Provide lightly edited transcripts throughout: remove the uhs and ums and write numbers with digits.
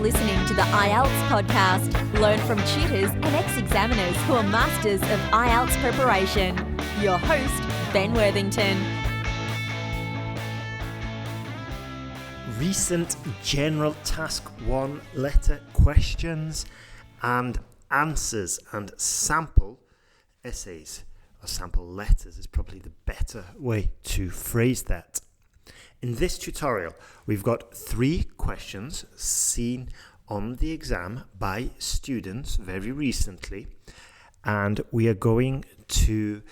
listening to the IELTS podcast. Learn from tutors and ex-examiners who are masters of IELTS preparation. Your host, Ben Worthington. Recent General Task 1 letter questions and answers and sample essays, or sample letters is probably the better way to phrase that. In this tutorial, we've got 3 questions seen on the exam by students very recently, and we are going to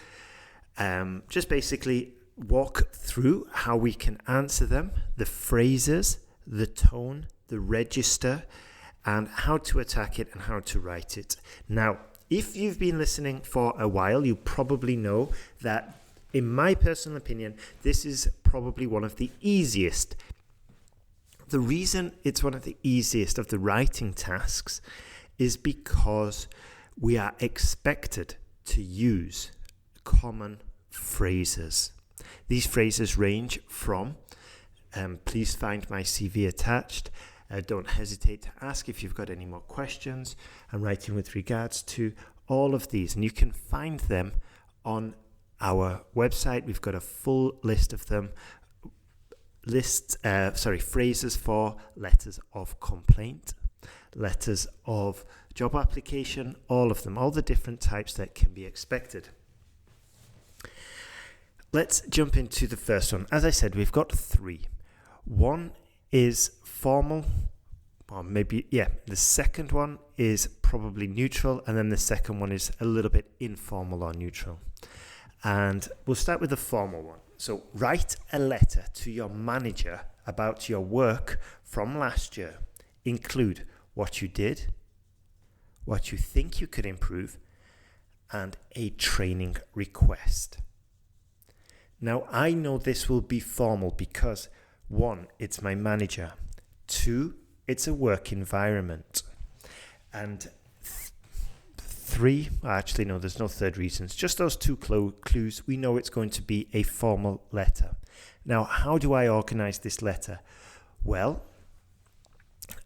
just basically walk through how we can answer them, the phrases, the tone, the register, and how to attack it and how to write it. Now, if you've been listening for a while, you probably know that, in my personal opinion, this is probably one of the easiest. The reason it's one of the easiest of the writing tasks is because we are expected to use common phrases. These phrases range from, please find my CV attached, don't hesitate to ask if you've got any more questions, I'm writing with regards to all of these. And you can find them on our website. We've got a full list of them. Phrases for letters of complaint, letters of job application, all of them, all the different types that can be expected. Let's jump into the first one. As I said, we've got 3. One is formal, or maybe, the second one is probably neutral, and then the second one is a little bit informal or neutral. And we'll start with the formal one. So write a letter to your manager about your work from last year. Include what you did, what you think you could improve, and a training request. Now, I know this will be formal because 1, it's my manager. 2, it's a work environment. And 3, actually no, there's no third reasons. Just those 2 clues, we know it's going to be a formal letter. Now, how do I organize this letter? Well,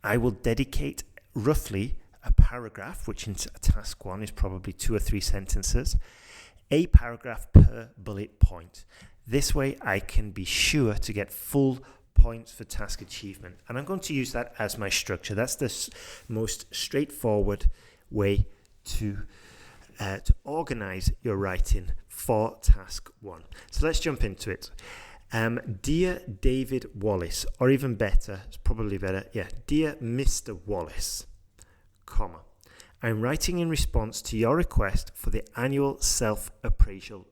I will dedicate roughly a paragraph, which in task 1 is probably 2 or 3 sentences, a paragraph per bullet point. This way I can be sure to get full points for task achievement. And I'm going to use that as my structure. That's the most straightforward way to organize your writing for task 1. So let's jump into it. Dear David Wallace, or even better, it's probably better, Dear Mr. Wallace, comma, I'm writing in response to your request for the annual self-appraisal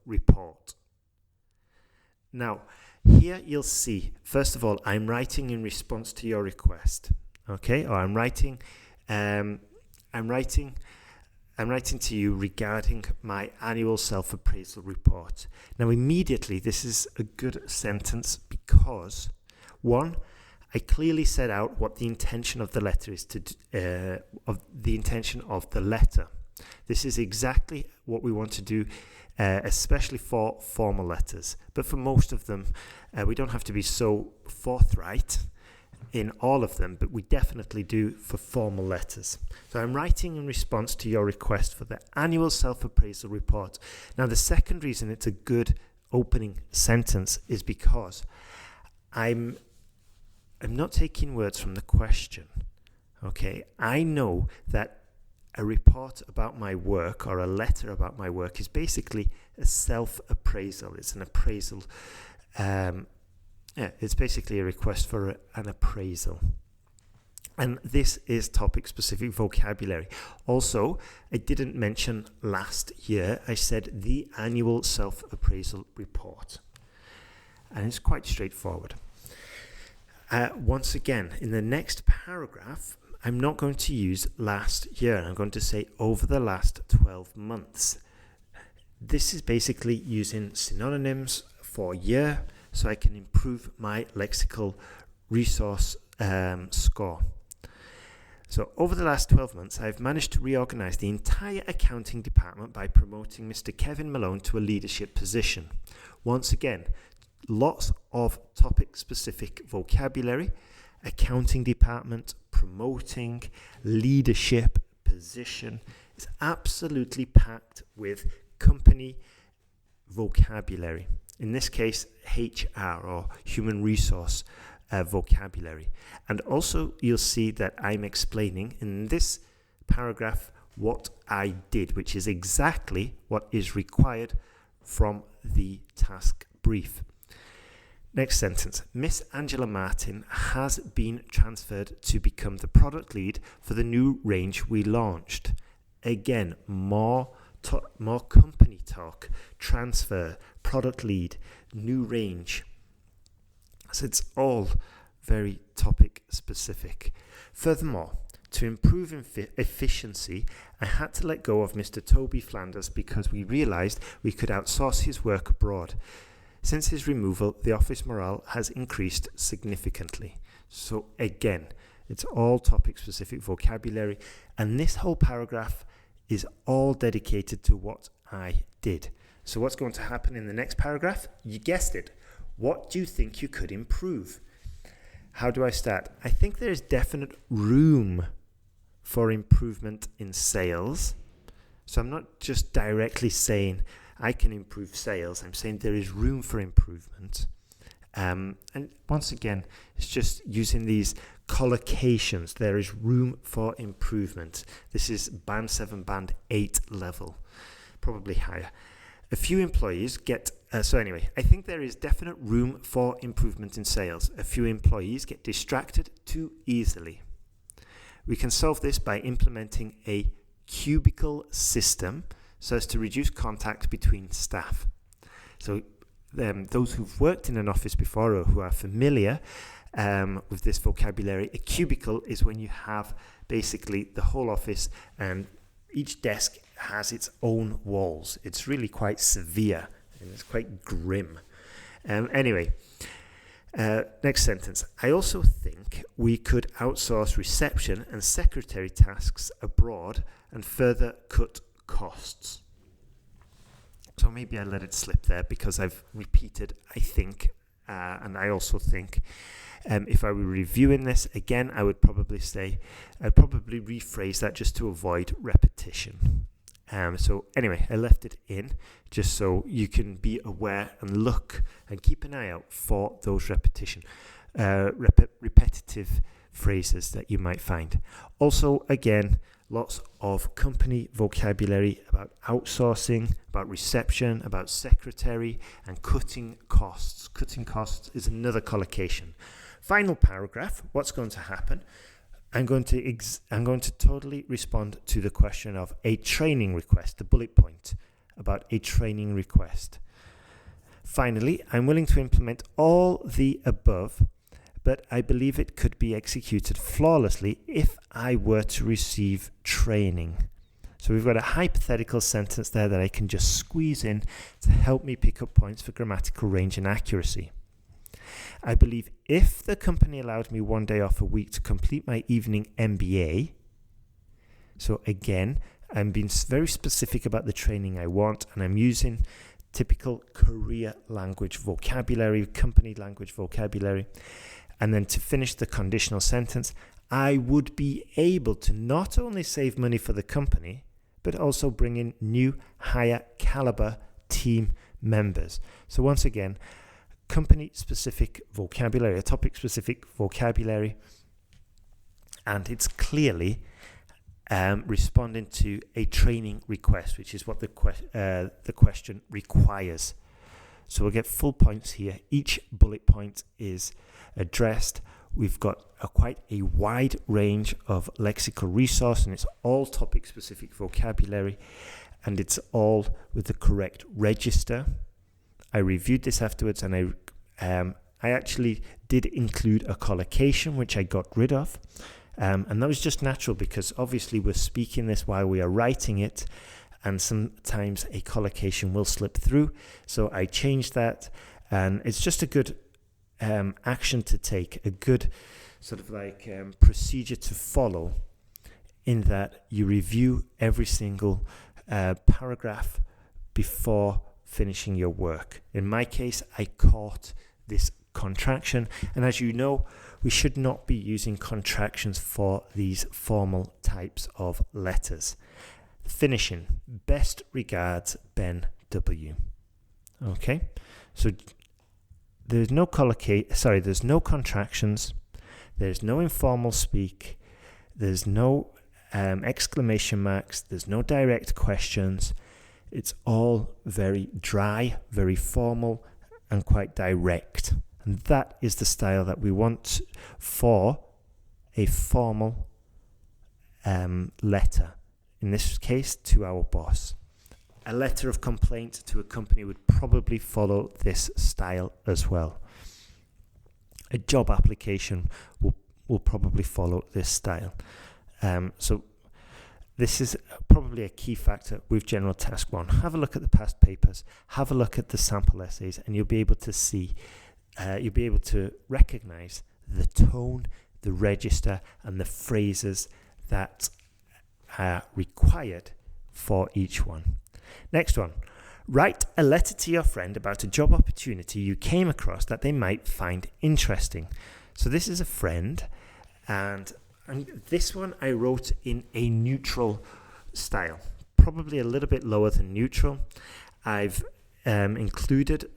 report. Now, here you'll see, first of all, I'm writing in response to your request, okay? Or I'm writing to you regarding my annual self-appraisal report. Now, immediately, this is a good sentence because, 1, I clearly set out what the intention of the letter is This is exactly what we want to do, especially for formal letters. But for most of them, we don't have to be so forthright in all of them, but we definitely do for formal letters. So I'm writing in response to your request for the annual self-appraisal report. Now, the second reason it's a good opening sentence is because I'm not taking words from the question, okay? I know that a report about my work or a letter about my work is basically a self-appraisal. It's an appraisal. It's basically a request for an appraisal. And this is topic-specific vocabulary. Also, I didn't mention last year, I said the annual self-appraisal report. And it's quite straightforward. Once again, in the next paragraph, I'm not going to use last year. I'm going to say over the last 12 months. This is basically using synonyms for year so I can improve my lexical resource score. So over the last 12 months, I've managed to reorganize the entire accounting department by promoting Mr. Kevin Malone to a leadership position. Once again, lots of topic-specific vocabulary accounting department, promoting, leadership, position. It's absolutely packed with company vocabulary. In this case, HR or human resource vocabulary. And also you'll see that I'm explaining in this paragraph what I did, which is exactly what is required from the task brief. Next sentence. Miss Angela Martin has been transferred to become the product lead for the new range we launched. Again, more company talk, transfer, product lead, new range. So it's all very topic specific. Furthermore, to improve efficiency, I had to let go of Mr. Toby Flanders because we realised we could outsource his work abroad. Since his removal, the office morale has increased significantly. So again, it's all topic-specific vocabulary, and this whole paragraph is all dedicated to what I did. So what's going to happen in the next paragraph? You guessed it. What do you think you could improve? How do I start? I think there is definite room for improvement in sales. So I'm not just directly saying I can improve sales. I'm saying there is room for improvement. And once again, it's just using these collocations. There is room for improvement. This is band 7, band 8 level, probably higher. A few employees get, I think there is definite room for improvement in sales. A few employees get distracted too easily. We can solve this by implementing a cubicle system so as to reduce contact between staff. So those who've worked in an office before or who are familiar with this vocabulary, a cubicle is when you have basically the whole office and each desk has its own walls. It's really quite severe and it's quite grim. Next sentence. I also think we could outsource reception and secretary tasks abroad and further cut costs. So maybe I let it slip there because I've repeated I think, and I also think. If I were reviewing this again, I'd probably rephrase that just to avoid repetition. I left it in just so you can be aware and look and keep an eye out for those repetitive phrases that you might find. Also, again, lots of company vocabulary about outsourcing, about reception, about secretary, and cutting costs. Cutting costs is another collocation. Final paragraph, what's going to happen? I'm going to totally respond to the question of a training request, the bullet point about a training request. Finally, I'm willing to implement all the above, but I believe it could be executed flawlessly if I were to receive training. So we've got a hypothetical sentence there that I can just squeeze in to help me pick up points for grammatical range and accuracy. I believe if the company allowed me one day off a week to complete my evening MBA, so again, I'm being very specific about the training I want, and I'm using typical career language vocabulary, company language vocabulary. And then to finish the conditional sentence, I would be able to not only save money for the company, but also bring in new, higher caliber team members. So once again, company-specific vocabulary, a topic-specific vocabulary, and it's clearly responding to a training request, which is what the question requires. So we'll get full points here. Each bullet point is addressed. We've got quite a wide range of lexical resource, and it's all topic-specific vocabulary, and it's all with the correct register. I reviewed this afterwards, and I actually did include a collocation, which I got rid of. And that was just natural because obviously we're speaking this while we are writing it, and sometimes a collocation will slip through. So I changed that, and it's just a good action to take, a good sort of like procedure to follow, in that you review every single paragraph before finishing your work. In my case, I caught this contraction. And as you know, we should not be using contractions for these formal types of letters. Finishing. Best regards, Ben W. Okay, so there's no there's no contractions, there's no informal speak, there's no exclamation marks, there's no direct questions. It's all very dry, very formal, and quite direct. And that is the style that we want for a formal letter. In this case, to our boss. A letter of complaint to a company would probably follow this style as well. A job application will probably follow this style. So this is probably a key factor with General Task 1. Have a look at the past papers, have a look at the sample essays, and you'll be able to see, you'll be able to recognize the tone, the register, and the phrases that are required for each one. Next one. Write a letter to your friend about a job opportunity you came across that they might find interesting. So this is a friend, and this one I wrote in a neutral style, probably a little bit lower than neutral. I've included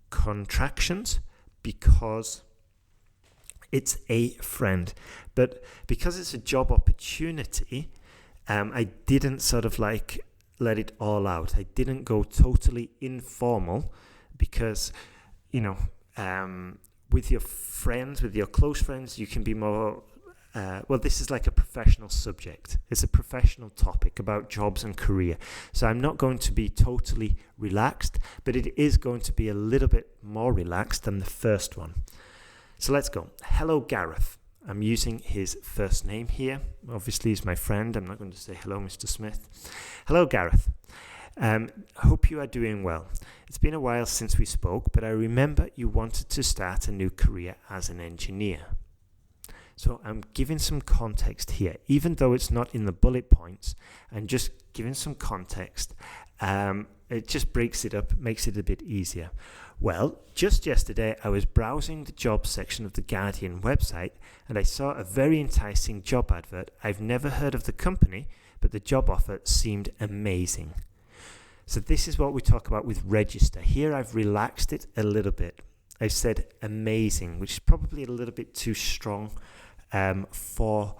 contractions because it's a friend, but because it's a job opportunity, I didn't sort of like let it all out. I didn't go totally informal because, you know, with your friends, with your close friends, you can be more, this is like a professional subject. It's a professional topic about jobs and career. So I'm not going to be totally relaxed, but it is going to be a little bit more relaxed than the first one. So let's go. Hello, Gareth. I'm using his first name here. Obviously, he's my friend. I'm not going to say hello, Mr. Smith. Hello, Gareth. Hope you are doing well. It's been a while since we spoke, but I remember you wanted to start a new career as an engineer. So I'm giving some context here. Even though it's not in the bullet points, I'm just giving some context. It just breaks it up, makes it a bit easier. Well, just yesterday I was browsing the jobs section of the Guardian website and I saw a very enticing job advert. I've never heard of the company, but the job offer seemed amazing. So this is what we talk about with register. Here I've relaxed it a little bit. I've said amazing, which is probably a little bit too strong for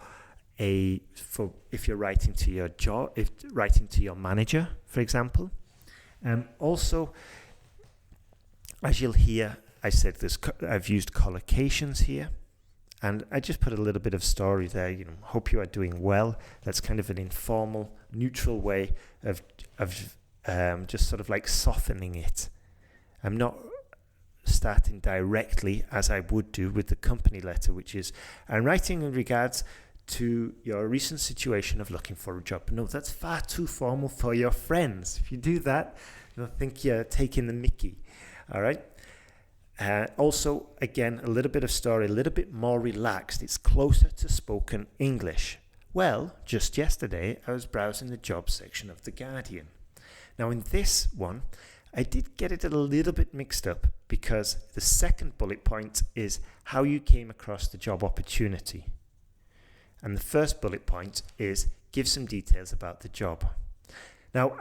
if you're writing to your job, if writing to your manager, for example. Also, as you'll hear, I said I've used collocations here, and I just put a little bit of story there. You know, hope you are doing well. That's kind of an informal, neutral way of just sort of like softening it. I'm not starting directly as I would do with the company letter, which is I'm writing in regards to your recent situation of looking for a job. No, that's far too formal for your friends. If you do that, they'll think you're taking the mickey. All right. Also, again, a little bit of story, a little bit more relaxed. It's closer to spoken English. Well, just yesterday, I was browsing the jobs section of The Guardian. Now, in this one, I did get it a little bit mixed up because the second bullet point is how you came across the job opportunity. And the first bullet point is give some details about the job. Now,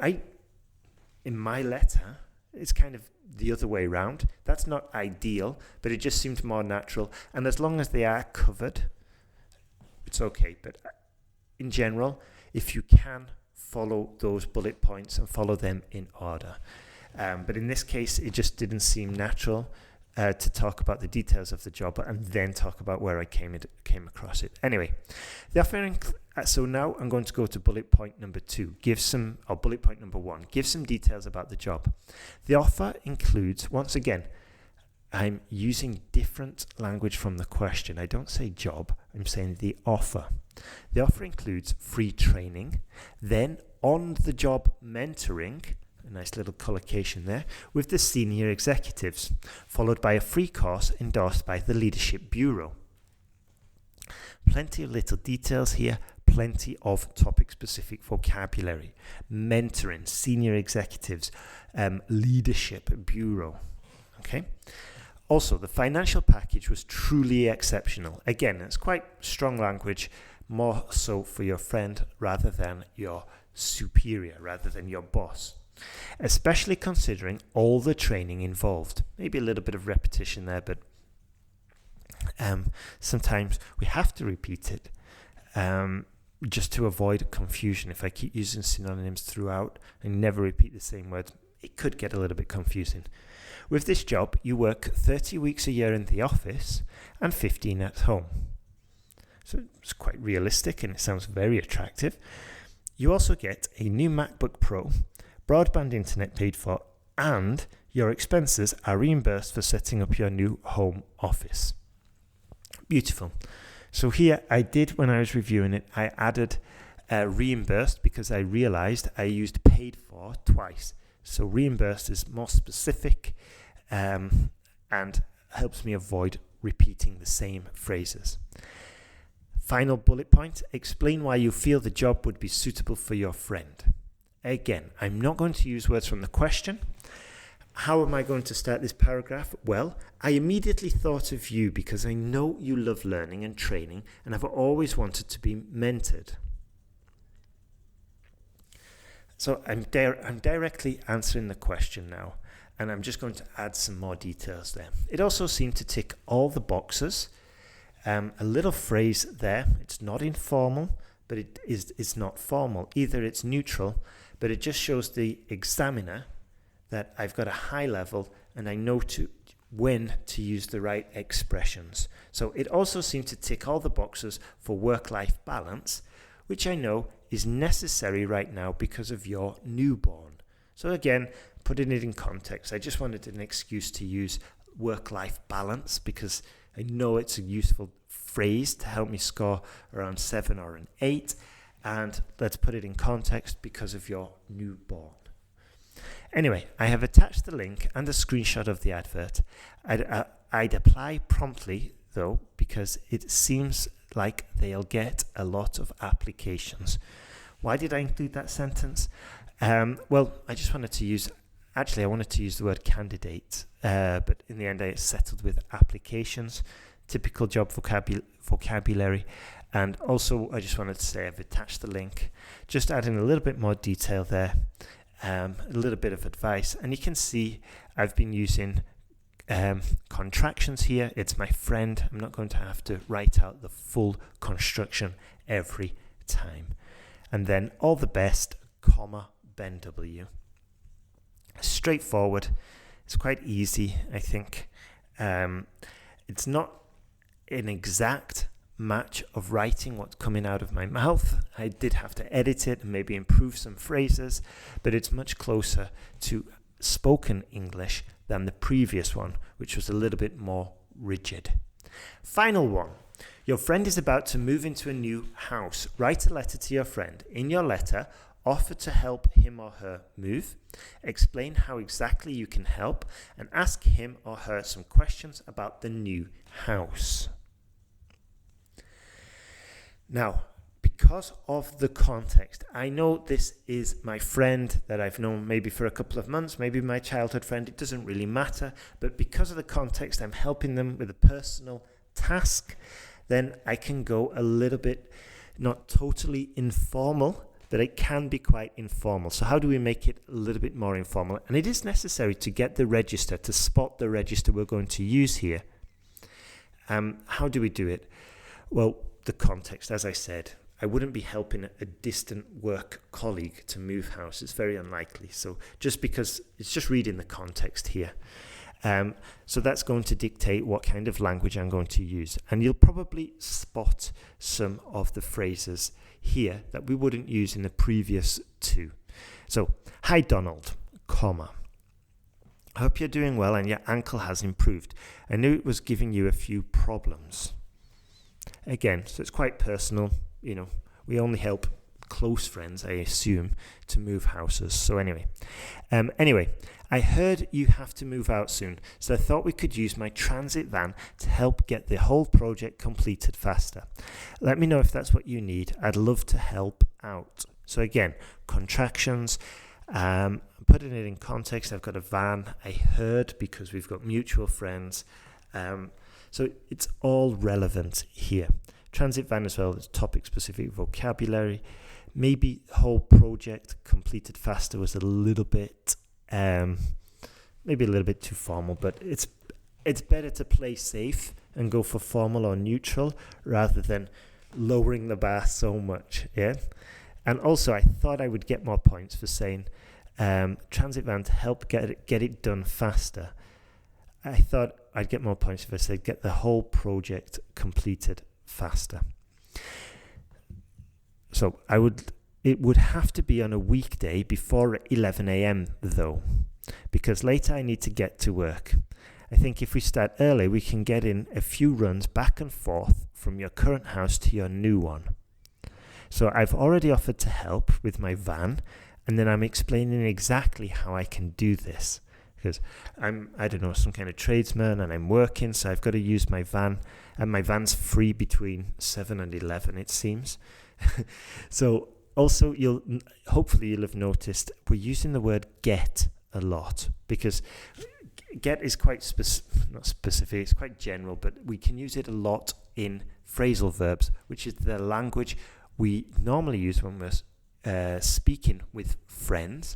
in my letter, it's kind of the other way around. That's not ideal, but it just seemed more natural. And as long as they are covered, it's okay. But in general, if you can, follow those bullet points and follow them in order. But in this case, it just didn't seem natural to talk about the details of the job and then talk about where I came across it. Anyway, so now I'm going to go to bullet point number 2. Bullet point number 1. Give some details about the job. The offer includes, once again, I'm using different language from the question. I don't say job, I'm saying the offer. The offer includes free training, then on-the-job mentoring, a nice little collocation there, with the senior executives, followed by a free course endorsed by the Leadership Bureau. Plenty of little details here, plenty of topic-specific vocabulary. Mentoring, senior executives, Leadership Bureau. Okay. Also, the financial package was truly exceptional. Again, it's quite strong language, more so for your friend rather than your superior, rather than your boss. Especially considering all the training involved. Maybe a little bit of repetition there, but sometimes we have to repeat it just to avoid confusion. If I keep using synonyms throughout and never repeat the same words, it could get a little bit confusing. With this job, you work 30 weeks a year in the office and 15 at home. So it's quite realistic and it sounds very attractive. You also get a new MacBook Pro, broadband internet paid for, and your expenses are reimbursed for setting up your new home office. Beautiful. So here I did, when I was reviewing it, I added reimbursed because I realized I used paid for twice. So reimbursed is more specific and helps me avoid repeating the same phrases. Final bullet point, explain why you feel the job would be suitable for your friend. Again, I'm not going to use words from the question. How am I going to start this paragraph? Well, I immediately thought of you because I know you love learning and training and have always wanted to be mentored. So I'm directly answering the question now, and I'm just going to add some more details there. It also seemed to tick all the boxes. A little phrase there, it's not informal, but it's not formal. Either it's neutral, but it just shows the examiner that I've got a high level and I know when to use the right expressions. So it also seemed to tick all the boxes for work-life balance, which I know is necessary right now because of your newborn. So again, putting it in context, I just wanted an excuse to use work-life balance because I know it's a useful phrase to help me score around 7 or an 8. And let's put it in context because of your newborn. Anyway, I have attached the link and a screenshot of the advert. I'd apply promptly, though, because it seems like they'll get a lot of applications. Why did I include that sentence? Well, I just wanted to use, I wanted to use the word candidate, but in the end I settled with applications, typical job vocabulary, and also I just wanted to say I've attached the link, just adding a little bit more detail there, a little bit of advice, and you can see I've been using contractions here. It's my friend. I'm not going to have to write out the full construction every time. And then all the best, comma, Ben W. Straightforward. It's quite easy, I think. It's not an exact match of writing what's coming out of my mouth. I did have to edit it and maybe improve some phrases, but it's much closer to spoken English than the previous one, which was a little bit more rigid. Final one. Your friend is about to move into a new house. Write a letter to your friend. In your letter, offer to help him or her move. Explain how exactly you can help and ask him or her some questions about the new house. Now, because of the context, I know this is my friend that I've known maybe for a couple of months, maybe my childhood friend, it doesn't really matter, but because of the context, I'm helping them with a personal task, then I can go a little bit, not totally informal, but it can be quite informal. So how do we make it a little bit more informal? And it is necessary to get the register, to spot the register we're going to use here. How do we do it? Well, the context, as I said, I wouldn't be helping a distant work colleague to move house. It's very unlikely. So just because it's just reading the context here. So that's going to dictate what kind of language I'm going to use. And you'll probably spot some of the phrases here that we wouldn't use in the previous two. So, hi Donald, comma. I hope you're doing well and your ankle has improved. I knew it was giving you a few problems. Again, so it's quite personal. You know, we only help close friends, I assume, to move houses. So anyway, I heard you have to move out soon, so I thought we could use my transit van to help get the whole project completed faster. Let me know if that's what you need. I'd love to help out. So again, contractions, Putting it in context, I've got a van. I heard because we've got mutual friends. So it's all relevant here. Transit van as well as topic-specific vocabulary. Maybe whole project completed faster was a little bit, maybe a little bit too formal, but it's better to play safe and go for formal or neutral rather than lowering the bar so much, yeah? And also, I thought I would get more points for saying transit van to help get it done faster. I thought I'd get more points if I said get the whole project completed faster. So it would have to be on a weekday before 11 a.m. though, because later I need to get to work. I think if we start early, we can get in a few runs back and forth from your current house to your new one. So I've already offered to help with my van, and then I'm explaining exactly how I can do this. Because I'm some kind of tradesman and I'm working, so I've got to use my van, and my van's free between 7 and 11, it seems. So also, hopefully you'll have noticed we're using the word get a lot, because get is quite not specific, it's quite general, but we can use it a lot in phrasal verbs, which is the language we normally use when we're speaking with friends.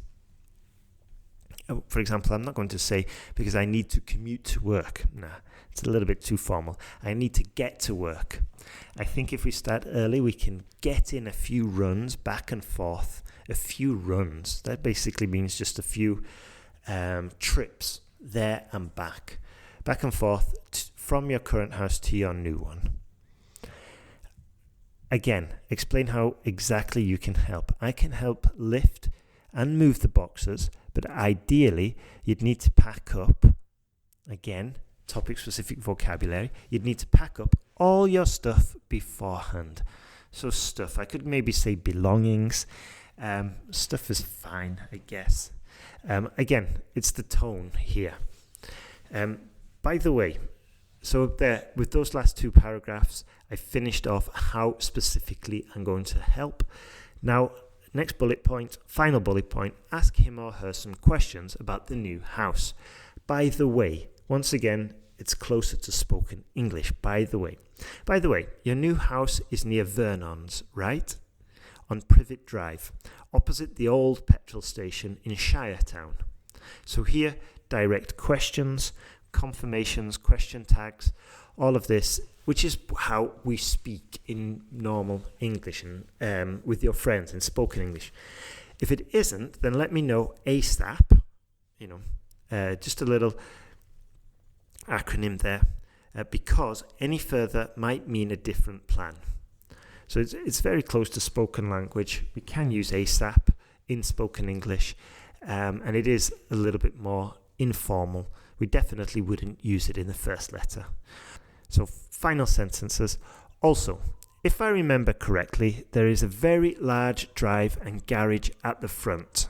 For example, I'm not going to say, because I need to commute to work. Nah, it's a little bit too formal. I need to get to work. I think if we start early, we can get in a few runs back and forth. A few runs. That basically means just a few trips there and back and forth from your current house to your new one. Again, explain how exactly you can help. I can help lift and move the boxes, but ideally you'd need to pack up, again, topic-specific vocabulary, you'd need to pack up all your stuff beforehand. So stuff, I could maybe say belongings. Stuff is fine, I guess. Again, it's the tone here. By the way, so there, with those last two paragraphs, I finished off how specifically I'm going to help. Now, next bullet point, final bullet point, ask him or her some questions about the new house. By the way, once again, it's closer to spoken English. By the way, your new house is near Vernon's, right? On Privet Drive, opposite the old petrol station in Shiretown. So here, direct questions, confirmations, question tags, all of this, which is how we speak in normal English and with your friends in spoken English. If it isn't, then let me know ASAP, just a little acronym there, because any further might mean a different plan. So it's very close to spoken language. We can use ASAP in spoken English, and it is a little bit more informal. We definitely wouldn't use it in the first letter. So final sentences. Also, if I remember correctly, there is a very large drive and garage at the front. ?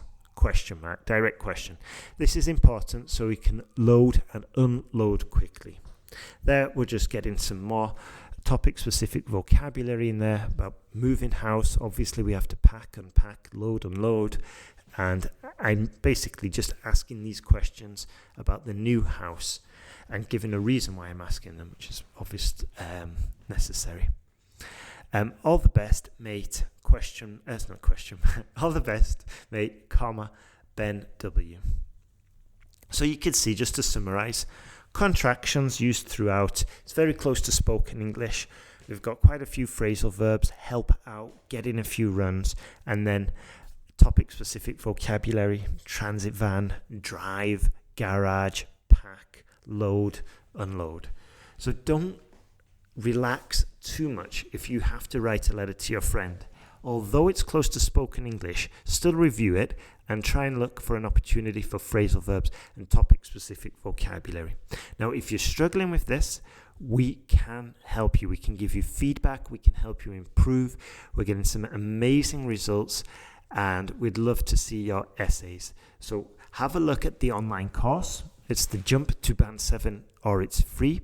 Direct question. This is important so we can load and unload quickly. There we're just getting some more topic-specific vocabulary in there about moving house. Obviously, we have to pack, unpack, load, unload. And I'm basically just asking these questions about the new house and giving a reason why I'm asking them, which is obviously necessary. All the best, mate. All the best, mate, comma, Ben W. So you can see, just to summarize, contractions used throughout. It's very close to spoken English. We've got quite a few phrasal verbs, help out, get in a few runs, and then topic-specific vocabulary, transit van, drive, garage, pack, load, unload. So don't relax too much if you have to write a letter to your friend. Although it's close to spoken English, still review it and try and look for an opportunity for phrasal verbs and topic-specific vocabulary. Now, if you're struggling with this, we can help you. We can give you feedback. We can help you improve. We're getting some amazing results, and we'd love to see your essays. So have a look at the online course. It's the Jump to Band 7, or it's free.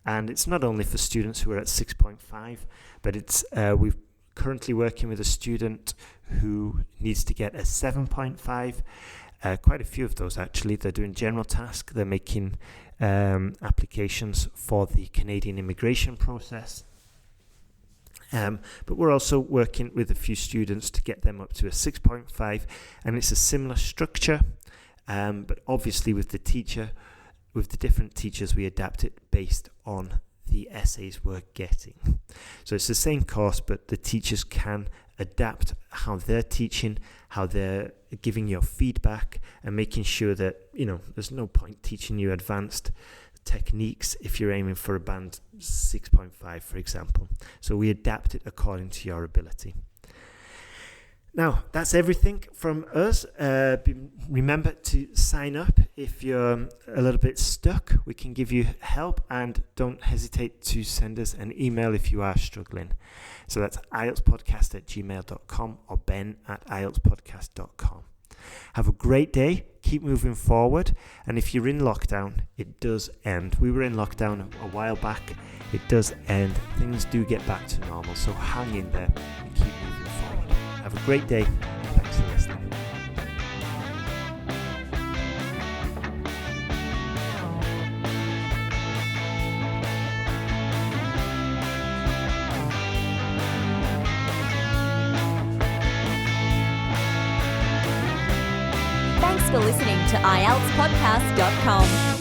And it's not only for students who are at 6.5, but it's we've currently working with a student who needs to get a 7.5. Quite a few of those actually. They're doing general task. They're making applications for the Canadian immigration process. But we're also working with a few students to get them up to a 6.5, and it's a similar structure, but obviously with the different teachers, we adapt it based on the essays we're getting. So it's the same course, but the teachers can adapt how they're teaching, how they're giving your feedback, and making sure that, there's no point teaching you advanced techniques if you're aiming for a band 6.5, for example. So we adapt it according to your ability. Now, that's everything from us. Remember to sign up if you're a little bit stuck. We can give you help, and don't hesitate to send us an email if you are struggling. So that's IELTSPodcast@gmail.com or ben@IELTSPodcast.com. Have a great day. Keep moving forward. And if you're in lockdown, it does end. We were in lockdown a while back. It does end. Things do get back to normal. So hang in there and keep moving forward. Have a great day. Thanks for listening. Thanks for listening to IELTSPodcast.com.